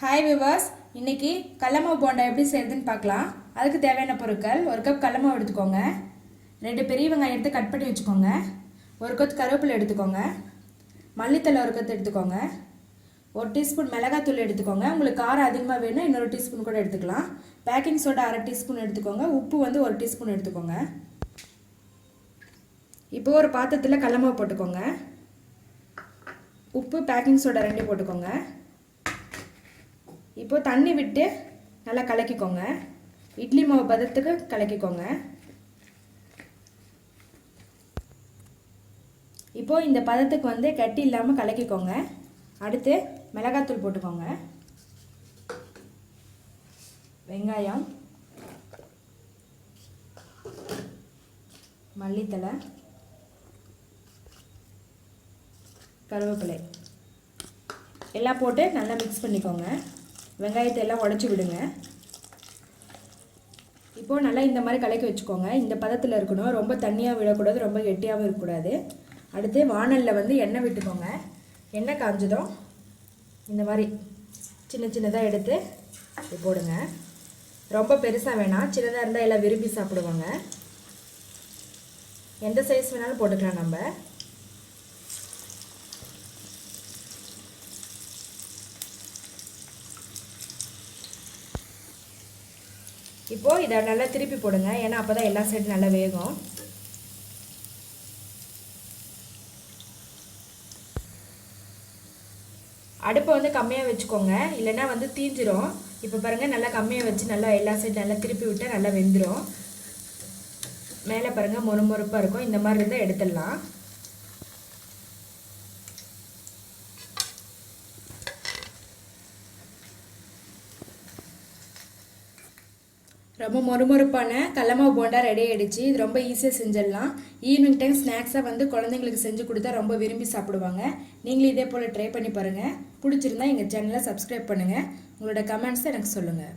Hi viewers, இன்னைக்கு கடலமாவு போண்டா எப்படி செய்யறதுன்னு பார்க்கலாம். அதுக்கு தேவையான பொருட்கள்: ஒரு கப் கடலமாவு எடுத்துக்கோங்க, 2 பெரிய வெங்காயம் எடுத்து கட் பண்ணி வச்சுக்கோங்க, ஒரு கொத்து கருவேப்பிலை எடுத்துக்கோங்க, மல்லித்தலை ஒரு கொத்து எடுத்துக்கோங்க, 1 டீஸ்பூன் மிளகாத்தூள் எடுத்துக்கோங்க. உங்களுக்கு காரம் அதிகமாக வேணும் இன்னொரு டீஸ்பூன் கூட எடுத்துக்கலாம். பேக்கிங் சோடா 1/2 டீஸ்பூன் எடுத்துக்கோங்க. உப்பு 1 டீஸ்பூன் எடுத்துக்கோங்க. இப்போ ஒரு பாத்திரத்தில் கடலமாவு போட்டுக்கோங்க. உப்பு, பேக்கிங் சோடா 2 போட்டுக்கோங்க. இப்போ தண்ணி விட்டு நல்லா கலக்கிக்கோங்க. இட்லி மாவு பதத்துக்கு கலக்கிக்கோங்க. இப்போ இந்த பதத்துக்கு கட்டி இல்லாமல் கலக்கிக்கோங்க. அடுத்து மிளகாத்தூள் போட்டுக்கோங்க, வெங்காயம், மல்லித்தலை, கருவேப்பிலை எல்லாம் போட்டு நல்லா மிக்ஸ் பண்ணிக்கோங்க. வெங்காயத்தை எல்லாம் உடச்சி விடுங்க. இப்போது நல்லா இந்த மாதிரி கலக்கி வச்சுக்கோங்க. இந்த பதத்தில் இருக்கணும், ரொம்ப தண்ணியாக விடக்கூடாது, ரொம்ப கெட்டியாகவும் இருக்கக்கூடாது. அடுத்து வாணலில் எண்ணெய் விட்டுக்கோங்க. எண்ணெய் காஞ்சதும் இந்த மாதிரி சின்ன சின்னதாக எடுத்து போடுங்க. ரொம்ப பெருசாக வேணாம், சின்னதாக இருந்தால் எல்லாம் விரும்பி சாப்பிடுவாங்க. எந்த சைஸ் வேணாலும் போட்டுக்கலாம் நம்ம. இப்போது இதை நல்லா திருப்பி போடுங்க, ஏன்னா அப்போ தான் எல்லா சைடும் நல்லா வேகும். அடுப்பை கம்மியாக வச்சுக்கோங்க, இல்லைன்னா தீஞ்சிரும். இப்போ பாருங்கள், நல்லா கம்மியாக வச்சு நல்லா எல்லா சைடும் நல்லா திருப்பி விட்டால் நல்லா வெந்துடும். மேலே பாருங்கள் மொறுமொறுப்பாக இருக்கும். இந்த மாதிரி இருந்தால் எடுத்துடலாம். ரொம்ப மொறுமொறுப்பான கடலமாவு போண்டா ரெடி ஆகிடுச்சு. இது ரொம்ப ஈஸியாக செஞ்சிடலாம். ஈவினிங் டைம் ஸ்நாக்ஸாக குழந்தைங்களுக்கு செஞ்சு கொடுத்தா ரொம்ப விரும்பி சாப்பிடுவாங்க. நீங்களும் இதே போல் ட்ரை பண்ணி பாருங்கள். பிடிச்சிருந்தா எங்கள் சேனலை சப்ஸ்கிரைப் பண்ணுங்கள். உங்களோட கமெண்ட்ஸை எனக்கு சொல்லுங்கள்.